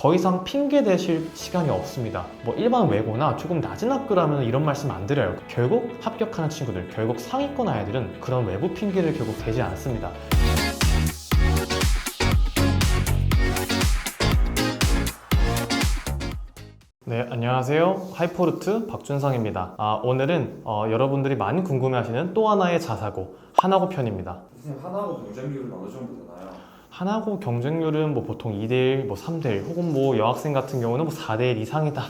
더 이상 핑계 대실 시간이 없습니다. 뭐 일반 외고나 조금 낮은 학교라면 이런 말씀 안 드려요. 결국 합격하는 친구들, 결국 상위권 아이들은 그런 외부 핑계를 결국 대지 않습니다. 네, 안녕하세요. 하이포르트 박준성입니다. 오늘은 여러분들이 많이 궁금해하시는 또 하나의 자사고, 하나고 편입니다. 선생님, 하나고 경쟁률은 어느 정도 되나요? 하나고 경쟁률은 뭐 보통 2대1, 뭐 3대1, 혹은 뭐 여학생 같은 경우는 뭐 4대1 이상이다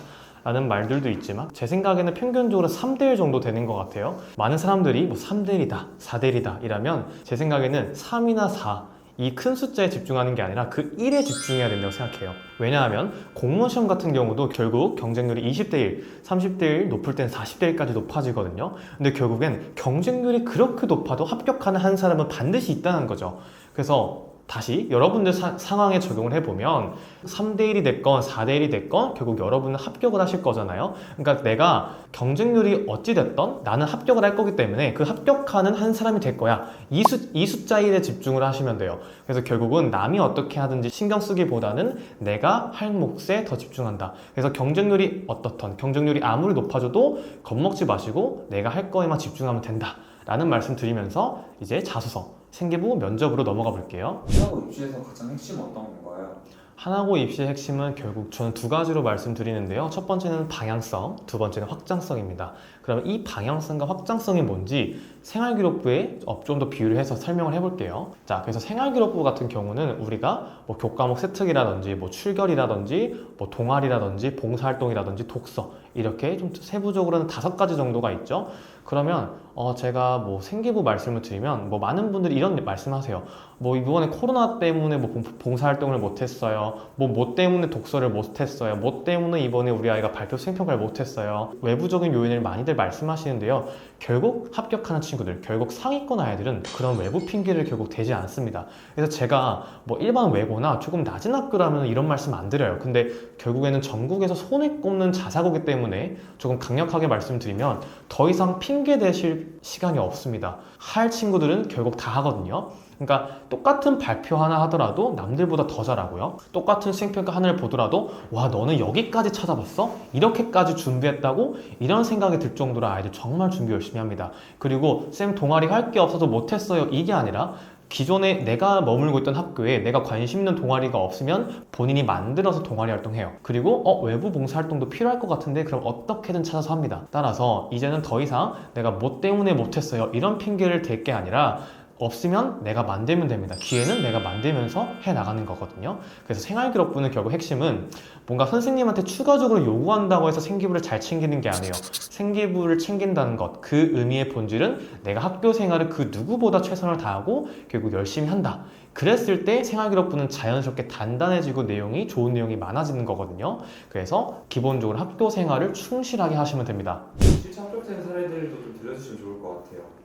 라는 말들도 있지만, 제 생각에는 평균적으로 3대1 정도 되는 것 같아요. 많은 사람들이 뭐 3대1이다, 4대1이다 이라면 제 생각에는 3이나 4, 이 큰 숫자에 집중하는 게 아니라 그 1에 집중해야 된다고 생각해요. 왜냐하면 공무원 시험 같은 경우도 결국 경쟁률이 20대1, 30대1, 높을 땐 40대1까지 높아지거든요. 근데 결국엔 경쟁률이 그렇게 높아도 합격하는 한 사람은 반드시 있다는 거죠. 그래서 다시 여러분들 상황에 적용을 해보면 3대1이 됐건 4대1이 됐건 결국 여러분은 합격을 하실 거잖아요. 그러니까 내가 경쟁률이 어찌 됐던 나는 합격을 할 거기 때문에 그 합격하는 한 사람이 될 거야. 이 숫자 1에 집중을 하시면 돼요. 그래서 결국은 남이 어떻게 하든지 신경 쓰기보다는 내가 할 몫에 더 집중한다. 그래서 경쟁률이 어떻든 경쟁률이 아무리 높아져도 겁먹지 마시고 내가 할 거에만 집중하면 된다 라는 말씀 드리면서 이제 자소서, 생기부, 면접으로 넘어가 볼게요. 하나고 입시에서 가장 핵심은 어떤 건가요? 하나고 입시의 핵심은 결국 저는 두 가지로 말씀드리는데요. 첫 번째는 방향성, 두 번째는 확장성입니다. 그러면 이 방향성과 확장성이 뭔지 생활기록부에 좀 더 비유를 해서 설명을 해볼게요. 자, 그래서 생활기록부 같은 경우는 우리가 뭐 교과목 세특이라든지 뭐 출결이라든지 뭐 동아리라든지 봉사활동이라든지 독서 이렇게 좀 세부적으로는 5가지 정도가 있죠. 그러면 제가 뭐 생기부 말씀을 드리면 뭐 많은 분들이 이런 말씀하세요. 뭐 이번에 코로나 때문에 뭐 봉사활동을 못했어요. 뭐 때문에 독서를 못했어요. 뭐 때문에 이번에 우리 아이가 발표 수행평가를 못했어요. 외부적인 요인을 많이들 말씀하시는데요. 결국 합격하는 친구들, 결국 상위권 아이들은 그런 외부 핑계를 결국 대지 않습니다. 그래서 제가 뭐 일반 외고나 조금 낮은 학교라면 이런 말씀 안 드려요. 근데 결국에는 전국에서 손에 꼽는 자사고기 때문에 조금 강력하게 말씀드리면 더 이상 핑계 대실 시간이 없습니다. 할 친구들은 결국 다 하거든요. 그러니까 똑같은 발표 하나 하더라도 남들보다 더 잘하고요. 똑같은 수행평가 하나를 보더라도 와, 너는 여기까지 찾아봤어? 이렇게까지 준비했다고? 이런 생각이 들 정도로 아이들 정말 준비 열심히 합니다. 그리고 쌤 동아리 할 게 없어서 못했어요, 이게 아니라 기존에 내가 머물고 있던 학교에 내가 관심 있는 동아리가 없으면 본인이 만들어서 동아리 활동해요. 그리고 외부 봉사활동도 필요할 것 같은데 그럼 어떻게든 찾아서 합니다. 따라서 이제는 더 이상 내가 뭐 때문에 못했어요 이런 핑계를 댈 게 아니라 없으면 내가 만들면 됩니다. 기회는 내가 만들면서 해나가는 거거든요. 그래서 생활기록부는 결국 핵심은 뭔가 선생님한테 추가적으로 요구한다고 해서 생기부를 잘 챙기는 게 아니에요. 생기부를 챙긴다는 것, 그 의미의 본질은 내가 학교 생활을 그 누구보다 최선을 다하고 결국 열심히 한다. 그랬을 때 생활기록부는 자연스럽게 단단해지고 내용이 좋은 내용이 많아지는 거거든요. 그래서 기본적으로 학교 생활을 충실하게 하시면 됩니다. 실제 합격된 사례들도 좀 들려주시면 좋을 것 같아요.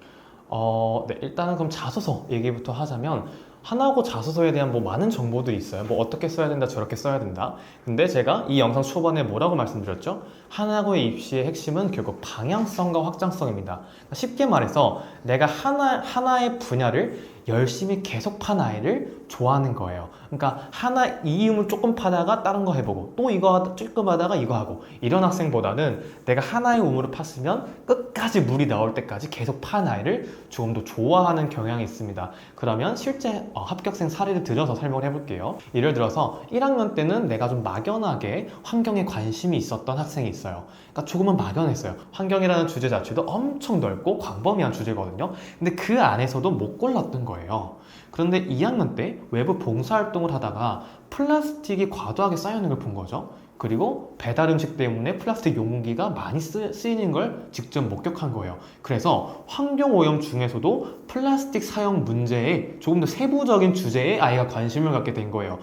네, 일단은 그럼 자소서 얘기부터 하자면 하나고 자소서에 대한 뭐 많은 정보들이 있어요. 뭐 어떻게 써야 된다, 저렇게 써야 된다. 근데 제가 이 영상 초반에 뭐라고 말씀드렸죠? 하나고의 입시의 핵심은 결국 방향성과 확장성입니다. 그러니까 쉽게 말해서 내가 하나의 분야를 열심히 계속 판 아이를 좋아하는 거예요. 그러니까 하나 이음을 조금 파다가 다른 거 해보고 또 이거 조금 하다가 이거 하고 이런 학생보다는 내가 하나의 우물을 팠으면 끝까지 물이 나올 때까지 계속 판 아이를 조금 더 좋아하는 경향이 있습니다. 그러면 실제 합격생 사례를 들어서 설명을 해볼게요. 예를 들어서 1학년 때는 내가 좀 막연하게 환경에 관심이 있었던 학생이 있어요. 그러니까 조금은 막연했어요. 환경이라는 주제 자체도 엄청 넓고 광범위한 주제거든요. 근데 그 안에서도 못 골랐던 거예요. 그런데 2학년 때 외부 봉사활동을 하다가 플라스틱이 과도하게 쌓여있는 걸 본 거죠. 그리고 배달 음식 때문에 플라스틱 용기가 많이 쓰이는 걸 직접 목격한 거예요. 그래서 환경오염 중에서도 플라스틱 사용 문제에 조금 더 세부적인 주제에 아이가 관심을 갖게 된 거예요.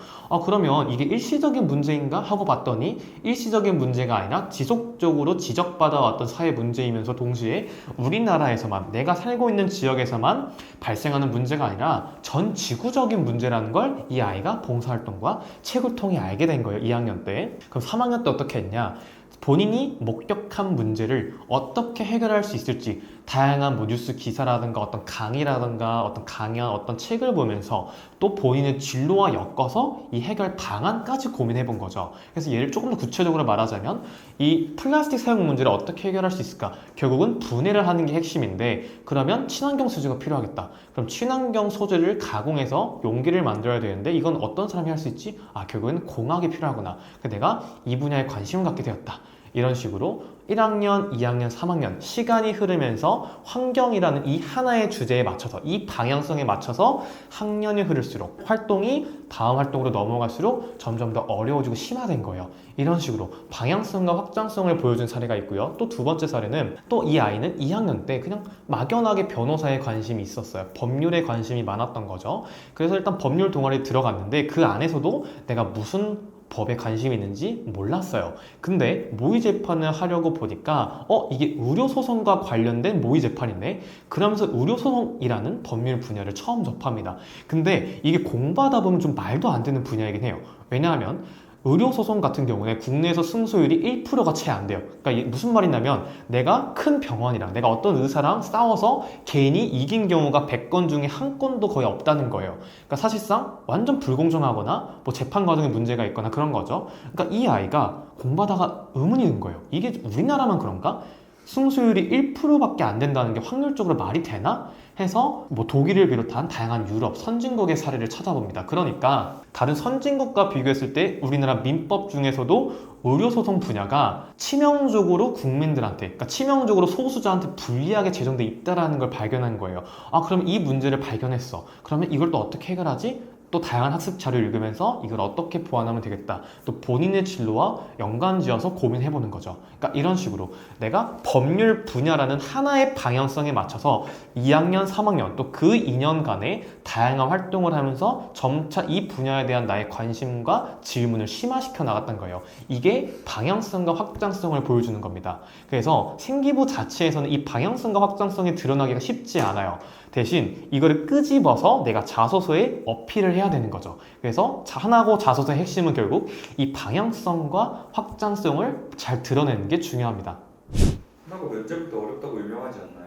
그러면 이게 일시적인 문제인가 하고 봤더니 일시적인 문제가 아니라 지속적으로 지적받아왔던 사회 문제이면서 동시에 우리나라에서만, 내가 살고 있는 지역에서만 발생하는 문제가 아니라 전 지구적인 문제라는 걸 이 아이가 봉사활동과 책을 통해 알게 된 거예요. 2학년 때. 그럼 3학년 때 어떻게 했냐? 본인이 목격한 문제를 어떻게 해결할 수 있을지 다양한 뭐 뉴스 기사라든가 어떤 강의라든가 어떤 강연, 어떤 책을 보면서 또 본인의 진로와 엮어서 이 해결 방안까지 고민해 본 거죠. 그래서 예를 조금 더 구체적으로 말하자면 이 플라스틱 사용 문제를 어떻게 해결할 수 있을까? 결국은 분해를 하는 게 핵심인데 그러면 친환경 소재가 필요하겠다. 그럼 친환경 소재를 가공해서 용기를 만들어야 되는데 이건 어떤 사람이 할 수 있지? 아, 결국은 공학이 필요하구나. 그래서 내가 이 분야에 관심을 갖게 되었다. 이런 식으로 1학년, 2학년, 3학년 시간이 흐르면서 환경이라는 이 하나의 주제에 맞춰서 이 방향성에 맞춰서 학년이 흐를수록 활동이 다음 활동으로 넘어갈수록 점점 더 어려워지고 심화된 거예요. 이런 식으로 방향성과 확장성을 보여준 사례가 있고요. 또 두 번째 사례는 또 이 아이는 2학년 때 그냥 막연하게 변호사에 관심이 있었어요. 법률에 관심이 많았던 거죠. 그래서 일단 법률 동아리에 들어갔는데 그 안에서도 내가 무슨 법에 관심이 있는지 몰랐어요. 근데 모의 재판을 하려고 보니까 이게 의료소송과 관련된 모의 재판이네. 그러면서 의료소송이라는 법률 분야를 처음 접합니다. 근데 이게 공부하다 보면 좀 말도 안 되는 분야이긴 해요. 왜냐하면 의료소송 같은 경우에 국내에서 승소율이 1%가 채 안 돼요. 그러니까 이게 무슨 말이냐면 내가 큰 병원이랑 내가 어떤 의사랑 싸워서 개인이 이긴 경우가 100건 중에 한 건도 거의 없다는 거예요. 그러니까 사실상 완전 불공정하거나 뭐 재판 과정에 문제가 있거나 그런 거죠. 그러니까 이 아이가 공부하다가 의문이 든 거예요. 이게 우리나라만 그런가? 승소율이 1%밖에 안 된다는 게 확률적으로 말이 되나? 해서 뭐 독일을 비롯한 다양한 유럽 선진국의 사례를 찾아봅니다. 그러니까 다른 선진국과 비교했을 때 우리나라 민법 중에서도 의료소송 분야가 치명적으로 국민들한테, 그러니까 치명적으로 소수자한테 불리하게 제정돼 있다는 걸 발견한 거예요. 아, 그럼 이 문제를 발견했어. 그러면 이걸 또 어떻게 해결하지? 또 다양한 학습 자료를 읽으면서 이걸 어떻게 보완하면 되겠다. 또 본인의 진로와 연관지어서 고민해보는 거죠. 그러니까 이런 식으로 내가 법률 분야라는 하나의 방향성에 맞춰서 2학년, 3학년 또 그 2년간의 다양한 활동을 하면서 점차 이 분야에 대한 나의 관심과 질문을 심화시켜 나갔던 거예요. 이게 방향성과 확장성을 보여주는 겁니다. 그래서 생기부 자체에서는 이 방향성과 확장성이 드러나기가 쉽지 않아요. 대신 이거를 끄집어서 내가 자소서에 어필을 해야 되는 거죠. 그래서 하나고 자소서의 핵심은 결국 이 방향성과 확장성을 잘 드러내는 게 중요합니다. 하나고 면접도 어렵다고 유명하지 않나요?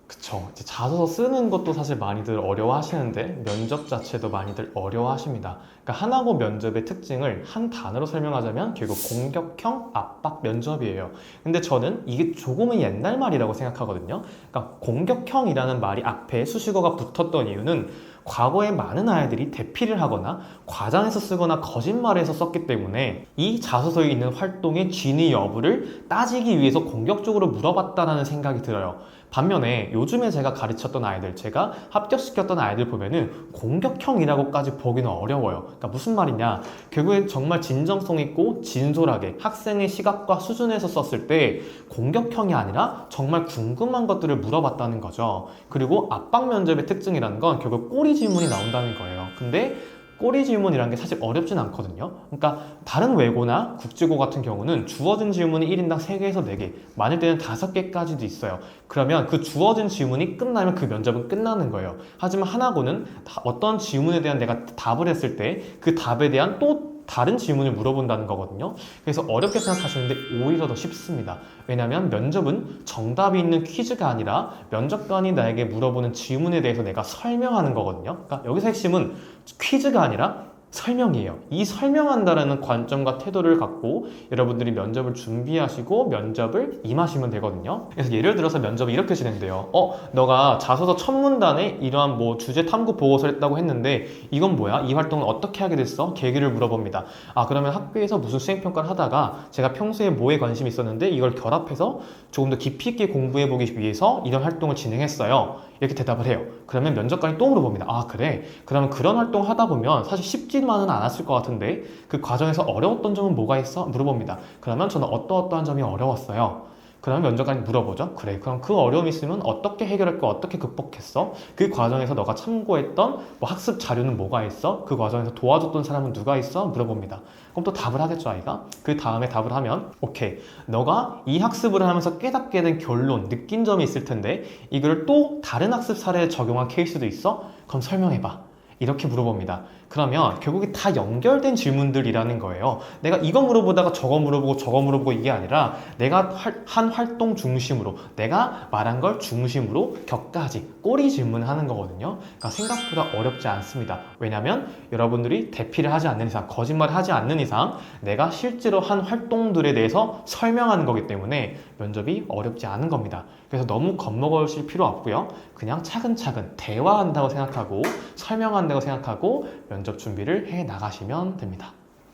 그쵸. 이제 자소서 쓰는 것도 사실 많이들 어려워하시는데 면접 자체도 많이들 어려워하십니다. 그러니까 하나고 면접의 특징을 한 단어로 설명하자면 결국 공격형 압박 면접이에요. 근데 저는 이게 조금은 옛날 말이라고 생각하거든요. 그러니까 공격형이라는 말이 앞에 수식어가 붙었던 이유는 과거에 많은 아이들이 대피를 하거나 과장해서 쓰거나 거짓말해서 썼기 때문에 이 자소서에 있는 활동의 진위 여부를 따지기 위해서 공격적으로 물어봤다는 생각이 들어요. 반면에 요즘에 제가 가르쳤던 아이들, 제가 합격시켰던 아이들 보면은 공격형이라고까지 보기는 어려워요. 그러니까 무슨 말이냐? 결국엔 정말 진정성 있고 진솔하게 학생의 시각과 수준에서 썼을 때 공격형이 아니라 정말 궁금한 것들을 물어봤다는 거죠. 그리고 압박 면접의 특징이라는 건 결국 꼬리 질문이 나온다는 거예요. 근데 꼬리 질문이라는 게 사실 어렵진 않거든요. 그러니까 다른 외고나 국제고 같은 경우는 주어진 질문이 1인당 3개에서 4개, 많을 때는 5개까지도 있어요. 그러면 그 주어진 질문이 끝나면 그 면접은 끝나는 거예요. 하지만 하나고는 어떤 질문에 대한 내가 답을 했을 때 그 답에 대한 또 다른 질문을 물어본다는 거거든요. 그래서 어렵게 생각하시는데 오히려 더 쉽습니다. 왜냐하면 면접은 정답이 있는 퀴즈가 아니라 면접관이 나에게 물어보는 질문에 대해서 내가 설명하는 거거든요. 그러니까 여기서 핵심은 퀴즈가 아니라 설명이에요. 이 설명한다라는 관점과 태도를 갖고 여러분들이 면접을 준비하시고 면접을 임하시면 되거든요. 그래서 예를 들어서 면접이 이렇게 진행돼요. 너가 자소서 첫 문단에 이러한 뭐 주제 탐구 보고서를 했다고 했는데 이건 뭐야? 이 활동을 어떻게 하게 됐어? 계기를 물어봅니다. 아, 그러면 학교에서 무슨 수행평가를 하다가 제가 평소에 뭐에 관심이 있었는데 이걸 결합해서 조금 더 깊이 있게 공부해보기 위해서 이런 활동을 진행했어요. 이렇게 대답을 해요. 그러면 면접관이 또 물어봅니다. 아, 그래? 그러면 그런 활동을 하다 보면 사실 쉽지만은 않았을 것 같은데 그 과정에서 어려웠던 점은 뭐가 있어? 물어봅니다. 그러면 저는 어떠어떠한 점이 어려웠어요. 그러면 면접관이 물어보죠. 그래, 그럼 그 어려움이 있으면 어떻게 해결했고 어떻게 극복했어? 그 과정에서 너가 참고했던 뭐 학습 자료는 뭐가 있어? 그 과정에서 도와줬던 사람은 누가 있어? 물어봅니다. 그럼 또 답을 하겠죠, 아이가? 그 다음에 답을 하면 오케이, 너가 이 학습을 하면서 깨닫게 된 결론, 느낀 점이 있을 텐데 이걸 또 다른 학습 사례에 적용한 케이스도 있어? 그럼 설명해봐. 이렇게 물어봅니다. 그러면 결국에 다 연결된 질문들이라는 거예요. 내가 이거 물어보다가 저거 물어보고 저거 물어보고 이게 아니라 내가 한 활동 중심으로 내가 말한 걸 중심으로 격가지 꼬리 질문을 하는 거거든요. 그러니까 생각보다 어렵지 않습니다. 왜냐하면 여러분들이 대피를 하지 않는 이상, 거짓말을 하지 않는 이상 내가 실제로 한 활동들에 대해서 설명하는 거기 때문에 면접이 어렵지 않은 겁니다. 그래서 너무 겁먹으실 필요 없고요. 그냥 차근차근 대화한다고 생각하고 설명한다고 생각하고 면접 준비를 해 나가시면 됩니다.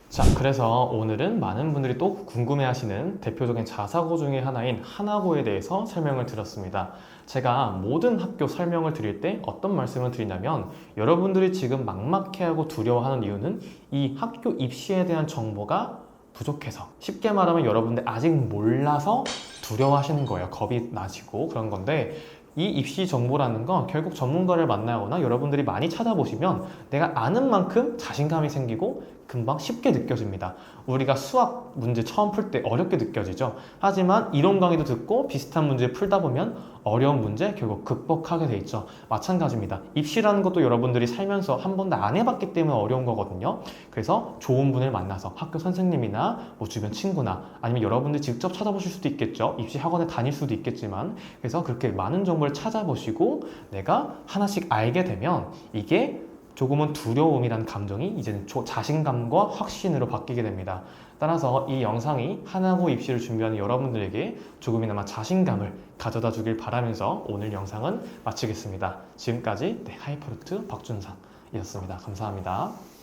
자, 그래서 오늘은 많은 분들이 또 궁금해하시는 대표적인 자사고 중에 하나인 하나고에 대해서 설명을 드렸습니다. 제가 모든 학교 설명을 드릴 때 어떤 말씀을 드리냐면 여러분들이 지금 막막해하고 두려워하는 이유는 이 학교 입시에 대한 정보가 부족해서, 쉽게 말하면 여러분들 아직 몰라서 두려워하시는 거예요. 겁이 나시고 그런 건데, 이 입시 정보라는 건 결국 전문가를 만나거나 여러분들이 많이 찾아보시면 내가 아는 만큼 자신감이 생기고 금방 쉽게 느껴집니다. 우리가 수학 문제 처음 풀 때 어렵게 느껴지죠. 하지만 이론 강의도 듣고 비슷한 문제 풀다 보면 어려운 문제 결국 극복하게 돼 있죠. 마찬가지입니다. 입시라는 것도 여러분들이 살면서 한 번도 안 해봤기 때문에 어려운 거거든요. 그래서 좋은 분을 만나서 학교 선생님이나 뭐 주변 친구나 아니면 여러분들 직접 찾아보실 수도 있겠죠. 입시 학원에 다닐 수도 있겠지만, 그래서 그렇게 많은 정보를 찾아보시고 내가 하나씩 알게 되면 이게 조금은 두려움이라는 감정이 이제는 자신감과 확신으로 바뀌게 됩니다. 따라서 이 영상이 하나고 입시를 준비하는 여러분들에게 조금이나마 자신감을 가져다 주길 바라면서 오늘 영상은 마치겠습니다. 지금까지 하이퍼루트 박준상이었습니다. 감사합니다.